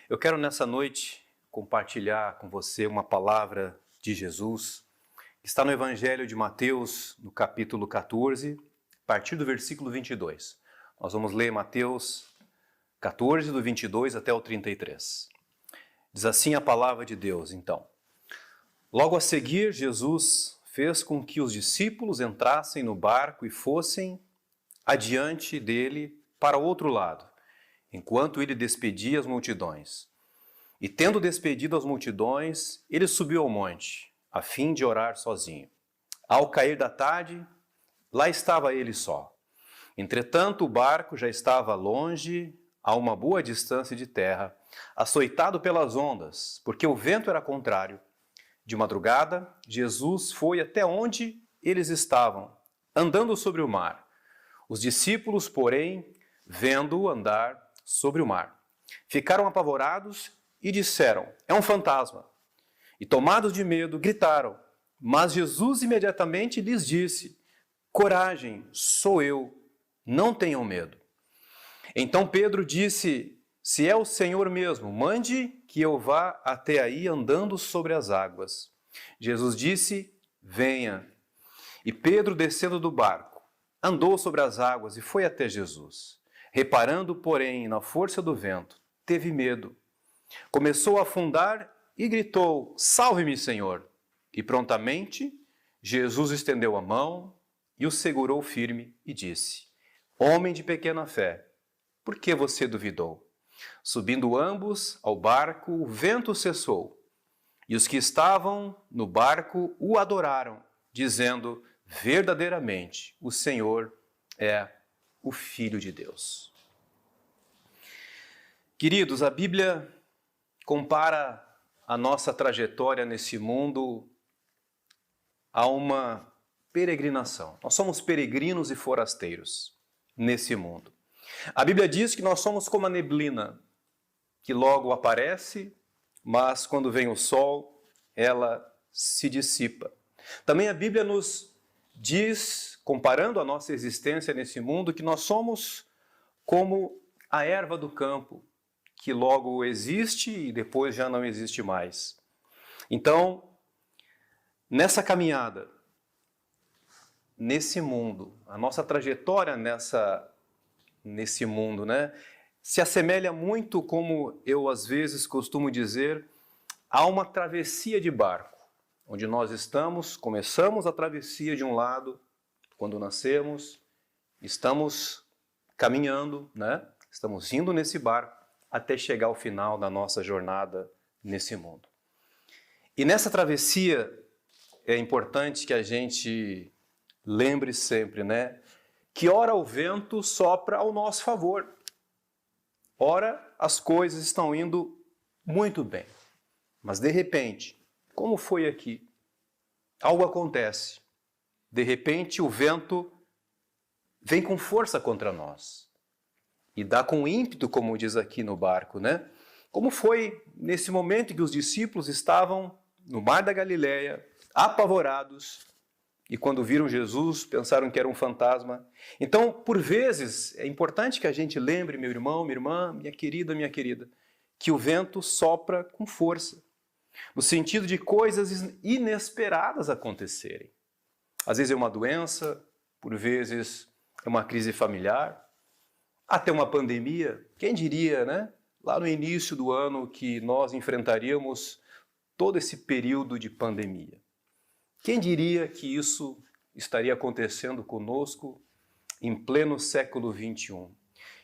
Eu quero nessa noite compartilhar com você uma palavra de Jesus, que está no Evangelho de Mateus, no capítulo 14, a partir do versículo 22. Nós vamos ler Mateus 14, do 22 até o 33. Diz assim a palavra de Deus, então. Logo a seguir, Jesus fez com que os discípulos entrassem no barco e fossem adiante dele para o outro lado, enquanto ele despedia as multidões. E tendo despedido as multidões, ele subiu ao monte, a fim de orar sozinho. Ao cair da tarde, lá estava ele só. Entretanto, o barco já estava longe, a uma boa distância de terra, açoitado pelas ondas, porque o vento era contrário. De madrugada, Jesus foi até onde eles estavam, andando sobre o mar. Os discípulos, porém, vendo-o andar sobre o mar, ficaram apavorados e disseram: "É um fantasma." E tomados de medo, gritaram. Mas Jesus imediatamente lhes disse: "Coragem, sou eu, não tenham medo." Então Pedro disse: "Se é o Senhor mesmo, mande que eu vá até aí andando sobre as águas." Jesus disse: "Venha." E Pedro, descendo do barco, andou sobre as águas e foi até Jesus. Reparando, porém, na força do vento, teve medo. Começou a afundar e gritou: "Salve-me, Senhor!" E prontamente Jesus estendeu a mão e o segurou firme e disse: "Homem de pequena fé, por que você duvidou?" Subindo ambos ao barco, o vento cessou. E os que estavam no barco o adoraram, dizendo: "Verdadeiramente, o Senhor é o Filho de Deus." Queridos, a Bíblia compara a nossa trajetória nesse mundo a uma peregrinação. Nós somos peregrinos e forasteiros nesse mundo. A Bíblia diz que nós somos como a neblina, que logo aparece, mas quando vem o sol, ela se dissipa. Também a Bíblia nos diz, comparando a nossa existência nesse mundo, que nós somos como a erva do campo, que logo existe e depois já não existe mais. Então, nessa caminhada, nesse mundo, a nossa trajetória nesse mundo, se assemelha muito, como eu às vezes costumo dizer, a uma travessia de barco, onde nós começamos a travessia de um lado, quando nascemos, estamos caminhando, estamos indo nesse barco até chegar ao final da nossa jornada nesse mundo. E nessa travessia é importante que a gente lembre sempre, que ora o vento sopra ao nosso favor. Ora as coisas estão indo muito bem. Mas de repente, como foi aqui? Algo acontece. De repente o vento vem com força contra nós. E dá com ímpeto, como diz aqui no barco, Como foi nesse momento que os discípulos estavam no mar da Galileia, apavorados, e quando viram Jesus, pensaram que era um fantasma. Então, por vezes, é importante que a gente lembre, meu irmão, minha irmã, minha querida, que o vento sopra com força, no sentido de coisas inesperadas acontecerem. Às vezes é uma doença, por vezes é uma crise familiar, até uma pandemia. Quem diria, lá no início do ano, que nós enfrentaríamos todo esse período de pandemia? Quem diria que isso estaria acontecendo conosco em pleno século XXI?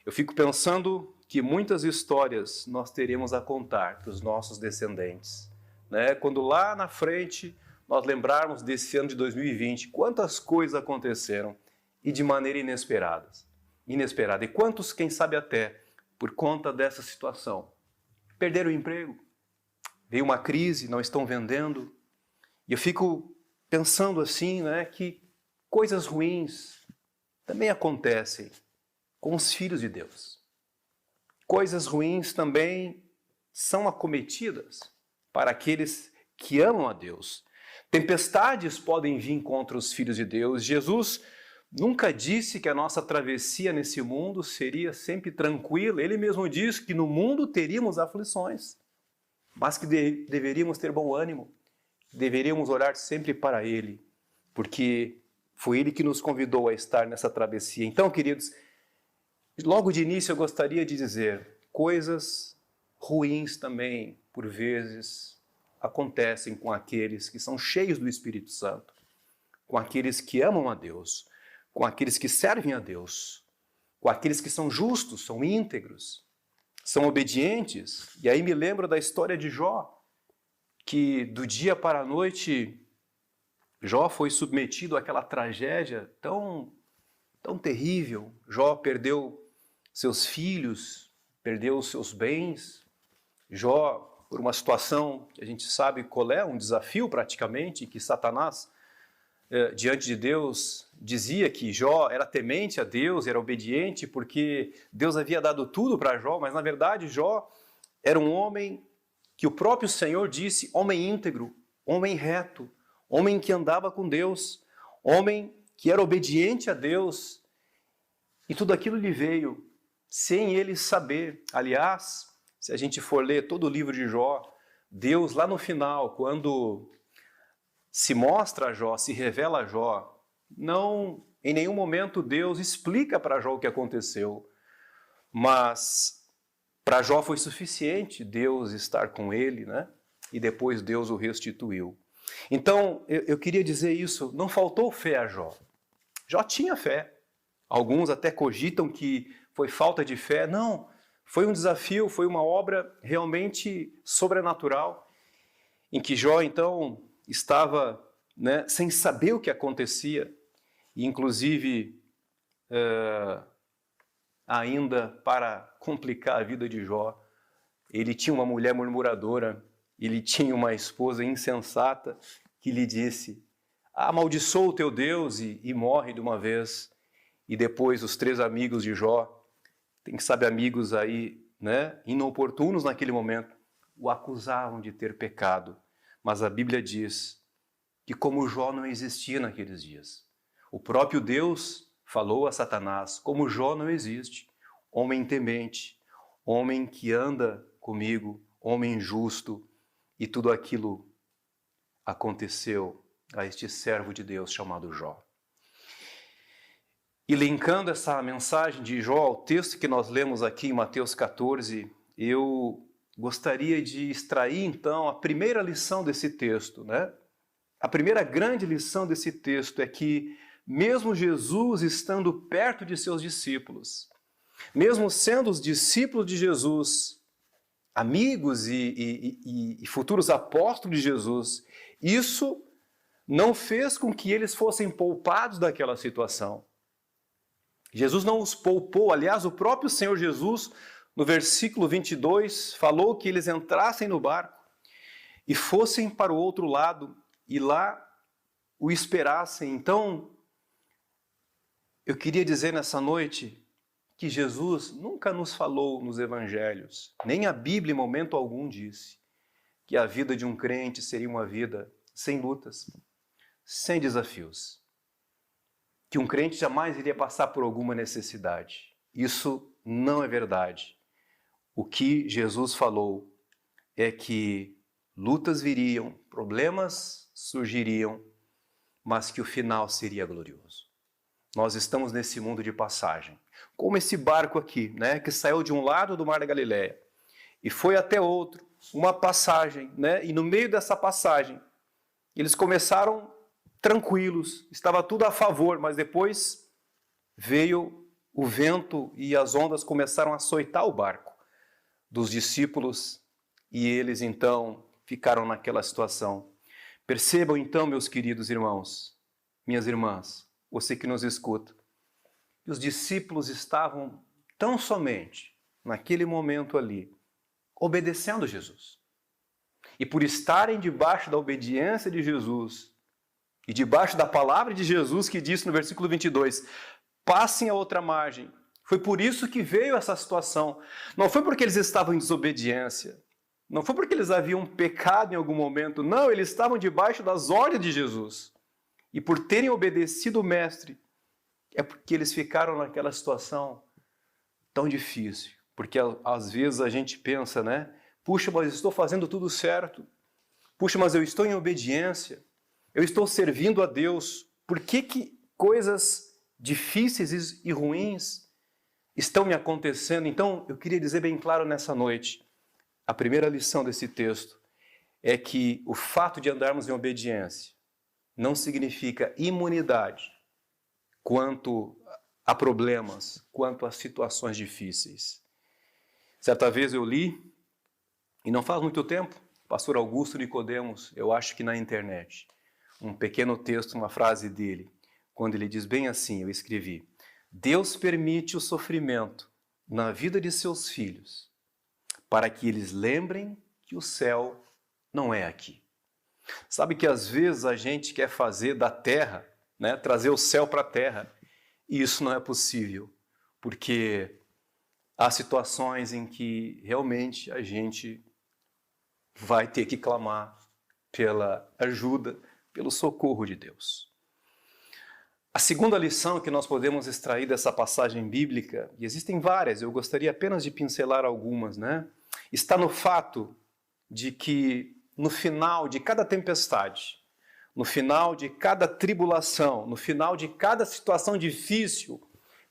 Eu fico pensando que muitas histórias nós teremos a contar para os nossos descendentes. Quando lá na frente nós lembrarmos desse ano de 2020, quantas coisas aconteceram e de maneira inesperada. E quantos, quem sabe até, por conta dessa situação, perderam o emprego, veio uma crise, não estão vendendo. E eu fico pensando assim, que coisas ruins também acontecem com os filhos de Deus. Coisas ruins também são acometidas para aqueles que amam a Deus. Tempestades podem vir contra os filhos de Deus. Jesus nunca disse que a nossa travessia nesse mundo seria sempre tranquila. Ele mesmo disse que no mundo teríamos aflições, mas que deveríamos ter bom ânimo, deveríamos orar sempre para Ele, porque foi Ele que nos convidou a estar nessa travessia. Então, queridos, logo de início eu gostaria de dizer, coisas ruins também, por vezes, acontecem com aqueles que são cheios do Espírito Santo, com aqueles que amam a Deus, com aqueles que servem a Deus, com aqueles que são justos, são íntegros, são obedientes. E aí me lembro da história de Jó, que do dia para a noite, Jó foi submetido àquela tragédia tão terrível. Jó perdeu seus filhos, perdeu seus bens. Jó, por uma situação que a gente sabe qual é, um desafio praticamente, que Satanás, diante de Deus, dizia que Jó era temente a Deus, era obediente, porque Deus havia dado tudo para Jó, mas na verdade Jó era um homem que o próprio Senhor disse, homem íntegro, homem reto, homem que andava com Deus, homem que era obediente a Deus, e tudo aquilo lhe veio sem ele saber. Aliás, se a gente for ler todo o livro de Jó, Deus lá no final, quando se mostra a Jó, se revela a Jó, não, em nenhum momento Deus explica para Jó o que aconteceu, mas para Jó foi suficiente Deus estar com ele, né? E depois Deus o restituiu. Então, eu queria dizer isso, não faltou fé a Jó. Jó tinha fé. Alguns até cogitam que foi falta de fé. Não, foi um desafio, foi uma obra realmente sobrenatural, em que Jó, então, estava, né, sem saber o que acontecia, e inclusive, ainda para complicar a vida de Jó, ele tinha uma mulher murmuradora, ele tinha uma esposa insensata que lhe disse, amaldiçoa o teu Deus e morre de uma vez. E depois os 3 amigos de Jó, tem que saber amigos aí, né, inoportunos naquele momento, o acusavam de ter pecado. Mas a Bíblia diz que como Jó não existia naqueles dias, o próprio Deus falou a Satanás, como Jó não existe, homem temente, homem que anda comigo, homem justo, e tudo aquilo aconteceu a este servo de Deus chamado Jó. E linkando essa mensagem de Jó ao texto que nós lemos aqui em Mateus 14, eu gostaria de extrair então a primeira lição desse texto, né? A primeira grande lição desse texto é que mesmo Jesus estando perto de seus discípulos, mesmo sendo os discípulos de Jesus, amigos e futuros apóstolos de Jesus, isso não fez com que eles fossem poupados daquela situação. Jesus não os poupou, aliás, o próprio Senhor Jesus, no versículo 22, falou que eles entrassem no barco e fossem para o outro lado e lá o esperassem. Então, eu queria dizer nessa noite que Jesus nunca nos falou nos evangelhos, nem a Bíblia em momento algum disse que a vida de um crente seria uma vida sem lutas, sem desafios, que um crente jamais iria passar por alguma necessidade. Isso não é verdade. O que Jesus falou é que lutas viriam, problemas surgiriam, mas que o final seria glorioso. Nós estamos nesse mundo de passagem, como esse barco aqui, né, que saiu de um lado do Mar da Galileia e foi até outro, uma passagem, né, e no meio dessa passagem, eles começaram tranquilos, estava tudo a favor, mas depois veio o vento e as ondas começaram a açoitar o barco dos discípulos e eles então ficaram naquela situação. Percebam então, meus queridos irmãos, minhas irmãs, você que nos escuta, que os discípulos estavam tão somente, naquele momento ali, obedecendo Jesus. E por estarem debaixo da obediência de Jesus, e debaixo da palavra de Jesus que disse no versículo 22, passem a outra margem. Foi por isso que veio essa situação. Não foi porque eles estavam em desobediência, não foi porque eles haviam pecado em algum momento, não, eles estavam debaixo das ordens de Jesus. E por terem obedecido o Mestre, É porque eles ficaram naquela situação tão difícil. Porque às vezes a gente pensa, né? Puxa, mas eu estou fazendo tudo certo. Puxa, mas eu estou em obediência. Eu estou servindo a Deus. Por que coisas difíceis e ruins estão me acontecendo? Então, eu queria dizer bem claro nessa noite, a primeira lição desse texto é que o fato de andarmos em obediência não significa imunidade quanto a problemas, quanto a situações difíceis. Certa vez eu li, e não faz muito tempo, pastor Augusto Nicodemos, eu acho que na internet, um pequeno texto, uma frase dele, quando ele diz bem assim, eu escrevi: Deus permite o sofrimento na vida de seus filhos para que eles lembrem que o céu não é aqui. Sabe que às vezes a gente quer fazer da terra, né, trazer o céu para a terra, e isso não é possível, porque há situações em que realmente a gente vai ter que clamar pela ajuda, pelo socorro de Deus. A segunda lição que nós podemos extrair dessa passagem bíblica, e existem várias, eu gostaria apenas de pincelar algumas, né? Está no fato de que no final de cada tempestade, no final de cada tribulação, no final de cada situação difícil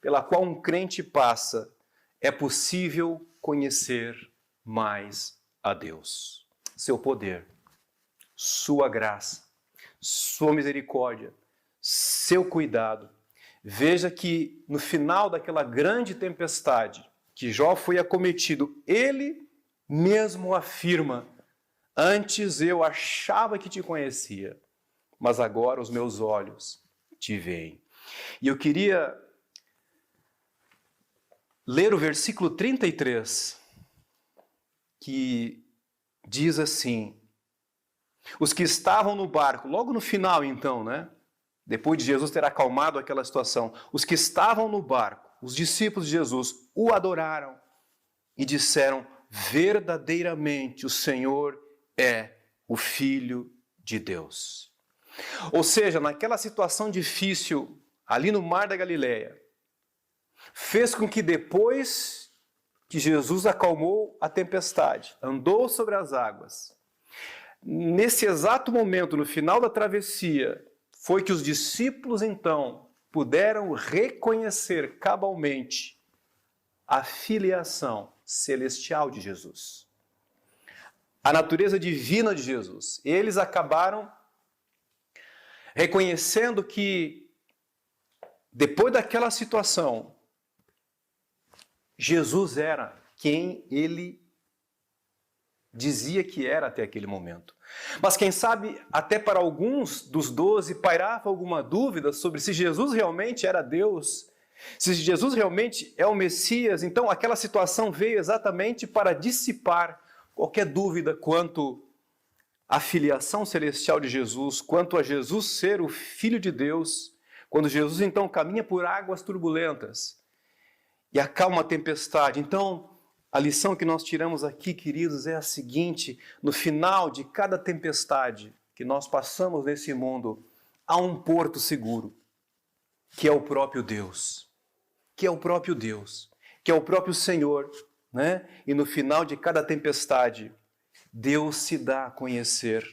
pela qual um crente passa, é possível conhecer mais a Deus. Seu poder, sua graça, sua misericórdia, seu cuidado. Veja que no final daquela grande tempestade que Jó foi acometido, ele mesmo afirma: antes eu achava que te conhecia, mas agora os meus olhos te veem. E eu queria ler o versículo 33, que diz assim: os que estavam no barco, logo no final então, né? Depois de Jesus ter acalmado aquela situação, os que estavam no barco, os discípulos de Jesus, o adoraram e disseram: verdadeiramente o Senhor é o Filho de Deus. Ou seja, naquela situação difícil, ali no Mar da Galileia, fez com que depois que Jesus acalmou a tempestade, andou sobre as águas, nesse exato momento, no final da travessia, foi que os discípulos então puderam reconhecer cabalmente a filiação celestial de Jesus, a natureza divina de Jesus. Eles acabaram reconhecendo que, depois daquela situação, Jesus era quem ele dizia que era até aquele momento. Mas quem sabe, até para alguns dos 12, pairava alguma dúvida sobre se Jesus realmente era Deus, se Jesus realmente é o Messias. Então aquela situação veio exatamente para dissipar qualquer dúvida quanto à filiação celestial de Jesus, quanto a Jesus ser o Filho de Deus, quando Jesus então caminha por águas turbulentas e acalma a tempestade. Então, a lição que nós tiramos aqui, queridos, é a seguinte: no final de cada tempestade que nós passamos nesse mundo, há um porto seguro, que é o próprio Deus, que é o próprio Deus, que é o próprio Senhor, né? E no final de cada tempestade, Deus se dá a conhecer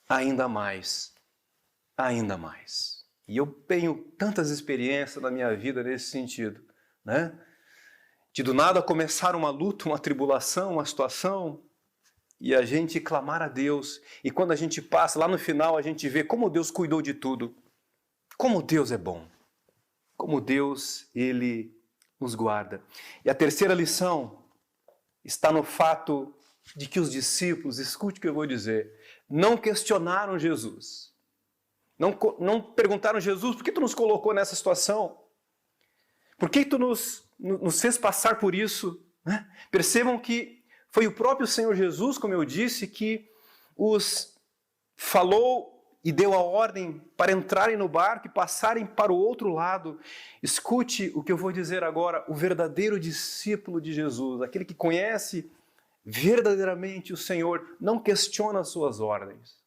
ainda mais, ainda mais. E eu tenho tantas experiências na minha vida nesse sentido, né? De do nada começar uma luta, uma tribulação, uma situação, e a gente clamar a Deus. E quando a gente passa, lá no final, a gente vê como Deus cuidou de tudo. Como Deus é bom. Como Deus, Ele nos guarda. E a terceira lição está no fato de que os discípulos, escute o que eu vou dizer, não questionaram Jesus. Não perguntaram: Jesus, por que tu nos colocou nessa situação? Por que tu nos fez passar por isso? Né? Percebam que foi o próprio Senhor Jesus, como eu disse, que os falou e deu a ordem para entrarem no barco e passarem para o outro lado. Escute o que eu vou dizer agora: o verdadeiro discípulo de Jesus, aquele que conhece verdadeiramente o Senhor, não questiona as suas ordens,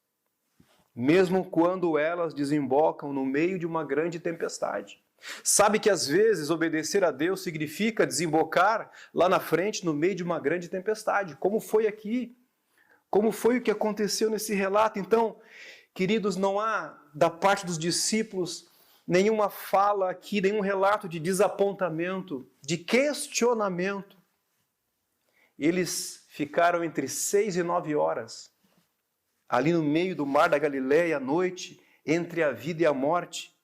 mesmo quando elas desembocam no meio de uma grande tempestade. Sabe que às vezes obedecer a Deus significa desembocar lá na frente no meio de uma grande tempestade, como foi aqui, como foi o que aconteceu nesse relato. Então, queridos, não há da parte dos discípulos nenhuma fala aqui, nenhum relato de desapontamento, de questionamento. Eles ficaram entre 6 e 9 horas, ali no meio do mar da Galileia, à noite, entre a vida e a morte,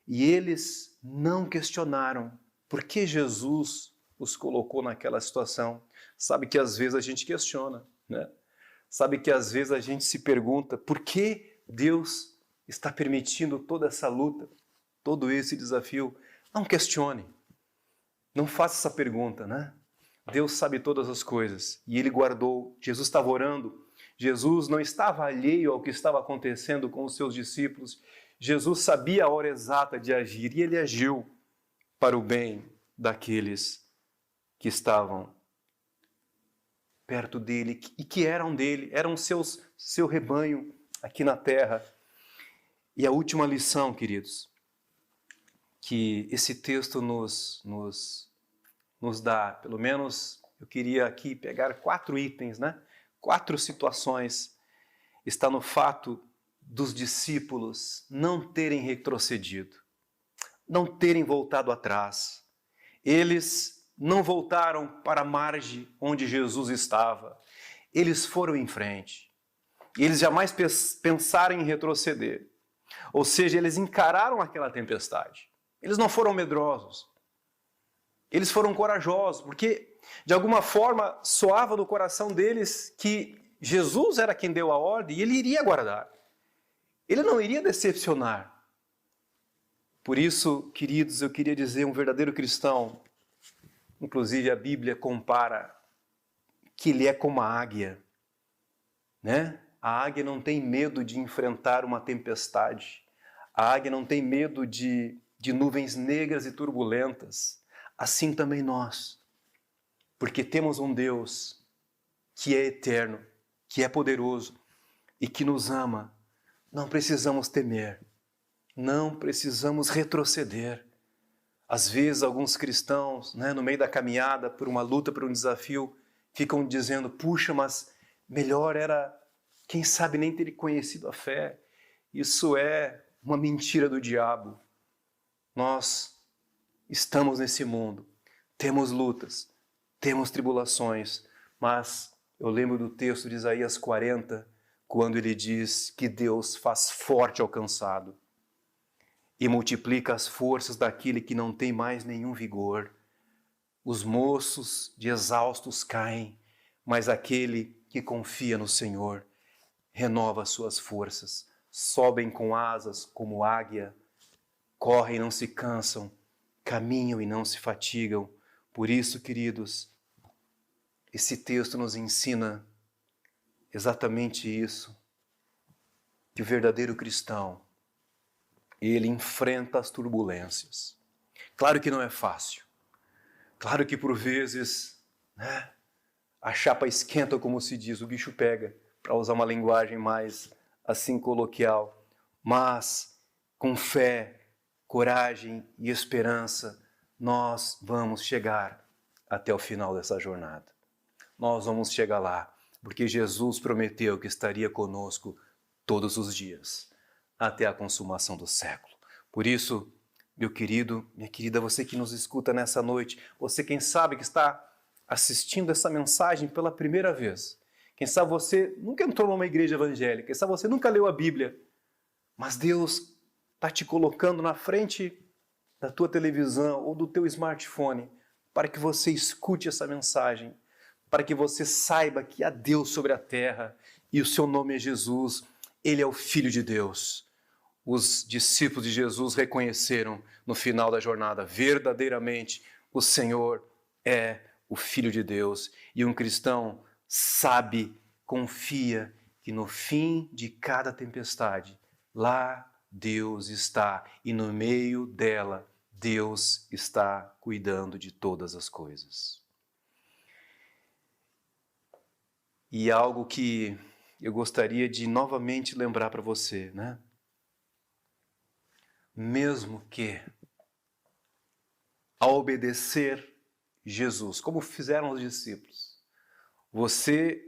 e eles não questionaram por que Jesus os colocou naquela situação. Sabe que às vezes a gente questiona, né? Sabe que às vezes a gente se pergunta por que Deus está permitindo toda essa luta, todo esse desafio. Não questione, não faça essa pergunta, né? Deus sabe todas as coisas e Ele guardou. Jesus estava orando, Jesus não estava alheio ao que estava acontecendo com os seus discípulos. Jesus sabia a hora exata de agir e Ele agiu para o bem daqueles que estavam perto dele e que eram dele, eram seu rebanho aqui na terra. E a última lição, queridos, que esse texto nos dá, pelo menos eu queria aqui pegar 4 itens, né? 4 situações, está no fato dos discípulos não terem retrocedido, não terem voltado atrás. Eles não voltaram para a margem onde Jesus estava. Eles foram em frente. Eles jamais pensaram em retroceder. Ou seja, eles encararam aquela tempestade. Eles não foram medrosos. Eles foram corajosos, porque de alguma forma soava no coração deles que Jesus era quem deu a ordem e ele iria guardar. Ele não iria decepcionar. Por isso, queridos, eu queria dizer, um verdadeiro cristão, inclusive a Bíblia compara que ele é como a águia, né? A águia não tem medo de enfrentar uma tempestade. A águia não tem medo de nuvens negras e turbulentas. Assim também nós, porque temos um Deus que é eterno, que é poderoso e que nos ama. Não precisamos temer, não precisamos retroceder. Às vezes alguns cristãos, né, no meio da caminhada, por uma luta, por um desafio, ficam dizendo, puxa, mas melhor era, quem sabe, nem ter conhecido a fé. Isso é uma mentira do diabo. Nós estamos nesse mundo, temos lutas, temos tribulações, mas eu lembro do texto de Isaías 40, quando ele diz que Deus faz forte ao cansado e multiplica as forças daquele que não tem mais nenhum vigor. Os moços de exaustos caem, mas aquele que confia no Senhor renova suas forças, sobem com asas como águia, correm e não se cansam, caminham e não se fatigam. Por isso, queridos, esse texto nos ensina exatamente isso, que o verdadeiro cristão, ele enfrenta as turbulências. Claro que não é fácil. Claro que por vezes, né, a chapa esquenta, como se diz, o bicho pega, para usar uma linguagem mais assim coloquial. Mas com fé, coragem e esperança, nós vamos chegar até o final dessa jornada. Nós vamos chegar lá, porque Jesus prometeu que estaria conosco todos os dias, até a consumação do século. Por isso, meu querido, minha querida, você que nos escuta nessa noite, você quem sabe que está assistindo essa mensagem pela primeira vez, quem sabe você nunca entrou numa igreja evangélica, quem sabe você nunca leu a Bíblia, mas Deus está te colocando na frente da tua televisão ou do teu smartphone para que você escute essa mensagem, para que você saiba que há Deus sobre a terra e o seu nome é Jesus, Ele é o Filho de Deus. Os discípulos de Jesus reconheceram no final da jornada, verdadeiramente o Senhor é o Filho de Deus. E um cristão sabe, confia que no fim de cada tempestade, lá Deus está e no meio dela, Deus está cuidando de todas as coisas. E algo que eu gostaria de novamente lembrar para você, né? Mesmo que a obedecer Jesus, como fizeram os discípulos, você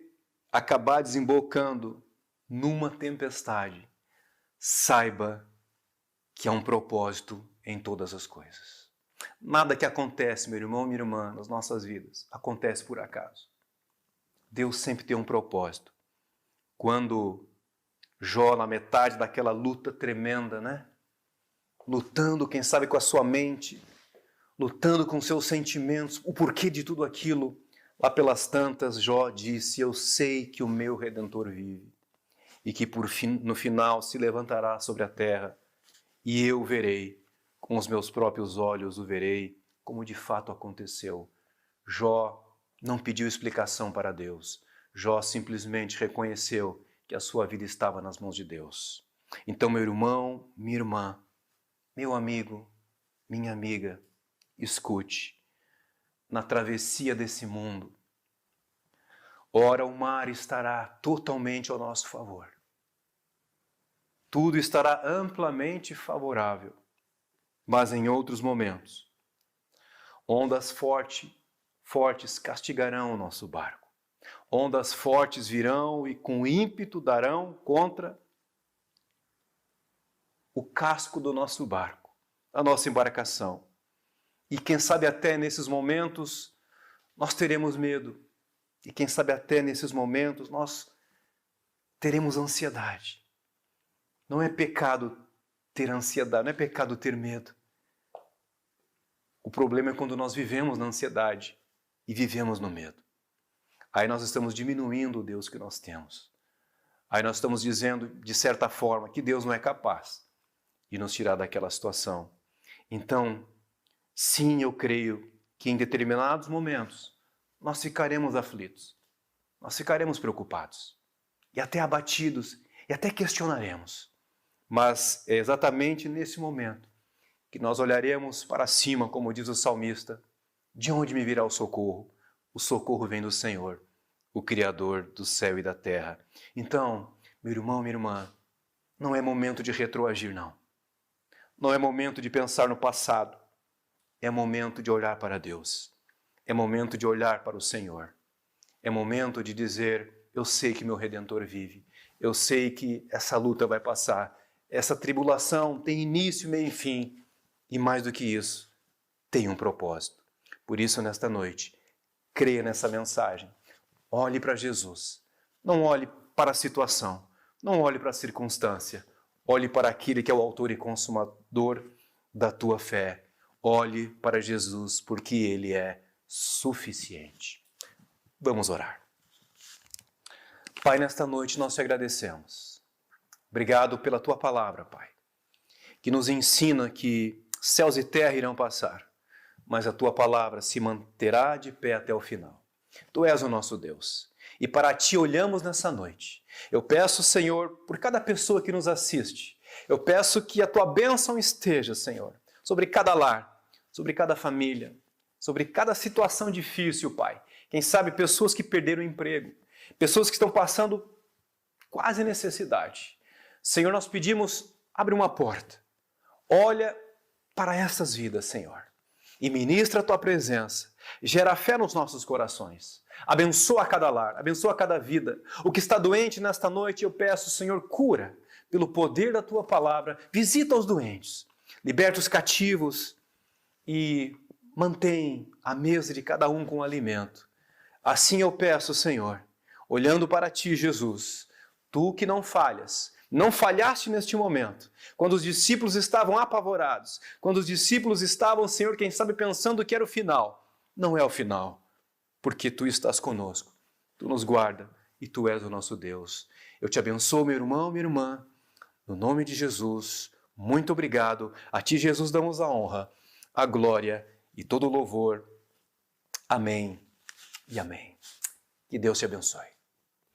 acabar desembocando numa tempestade, saiba que há um propósito em todas as coisas. Nada que acontece, meu irmão, minha irmã, nas nossas vidas, acontece por acaso. Deus sempre tem um propósito. Quando Jó, na metade daquela luta tremenda, né? Lutando, quem sabe, com a sua mente, lutando com seus sentimentos, o porquê de tudo aquilo, lá pelas tantas, Jó disse: eu sei que o meu Redentor vive e que no final se levantará sobre a terra e eu verei, com os meus próprios olhos o verei, como de fato aconteceu. Jó não pediu explicação para Deus. Jó simplesmente reconheceu que a sua vida estava nas mãos de Deus. Então, meu irmão, minha irmã, meu amigo, minha amiga, escute. Na travessia desse mundo, ora o mar estará totalmente ao nosso favor. Tudo estará amplamente favorável. Mas em outros momentos, ondas fortes castigarão o nosso barco. Ondas fortes virão e com ímpeto darão contra o casco do nosso barco, a nossa embarcação. E quem sabe até nesses momentos nós teremos medo. E quem sabe até nesses momentos nós teremos ansiedade. Não é pecado ter ansiedade, não é pecado ter medo. O problema é quando nós vivemos na ansiedade e vivemos no medo. Aí nós estamos diminuindo o Deus que nós temos. Aí nós estamos dizendo, de certa forma, que Deus não é capaz de nos tirar daquela situação. Então, sim, eu creio que em determinados momentos nós ficaremos aflitos, nós ficaremos preocupados e até abatidos e até questionaremos. Mas é exatamente nesse momento que nós olharemos para cima, como diz o salmista: de onde me virá o socorro? O socorro vem do Senhor, o Criador do céu e da terra. Então, meu irmão, minha irmã, não é momento de retroagir, não. Não é momento de pensar no passado. É momento de olhar para Deus. É momento de olhar para o Senhor. É momento de dizer: eu sei que meu Redentor vive. Eu sei que essa luta vai passar. Essa tribulação tem início, meio e fim. E mais do que isso, tem um propósito. Por isso, nesta noite, creia nessa mensagem. Olhe para Jesus. Não olhe para a situação. Não olhe para a circunstância. Olhe para aquele que é o autor e consumador da tua fé. Olhe para Jesus, porque Ele é suficiente. Vamos orar. Pai, nesta noite nós te agradecemos. Obrigado pela tua palavra, Pai, que nos ensina que céus e terra irão passar, mas a tua palavra se manterá de pé até o final. Tu és o nosso Deus e para ti olhamos nessa noite. Eu peço, Senhor, por cada pessoa que nos assiste, eu peço que a tua bênção esteja, Senhor, sobre cada lar, sobre cada família, sobre cada situação difícil, Pai. Quem sabe pessoas que perderam o emprego, pessoas que estão passando quase necessidade. Senhor, nós pedimos, abre uma porta, olha para essas vidas, Senhor, e ministra a tua presença, gera fé nos nossos corações, abençoa cada lar, abençoa cada vida. O que está doente nesta noite, eu peço, Senhor, cura pelo poder da tua palavra, visita os doentes, liberta os cativos e mantém a mesa de cada um com alimento. Assim eu peço, Senhor, olhando para ti, Jesus, tu que não falhas, não falhaste neste momento, quando os discípulos estavam apavorados, quando os discípulos estavam, Senhor, quem sabe pensando que era o final. Não é o final, porque tu estás conosco, tu nos guarda e tu és o nosso Deus. Eu te abençoo, meu irmão, minha irmã, no nome de Jesus. Muito obrigado. A ti, Jesus, damos a honra, a glória e todo o louvor. Amém e amém. Que Deus te abençoe.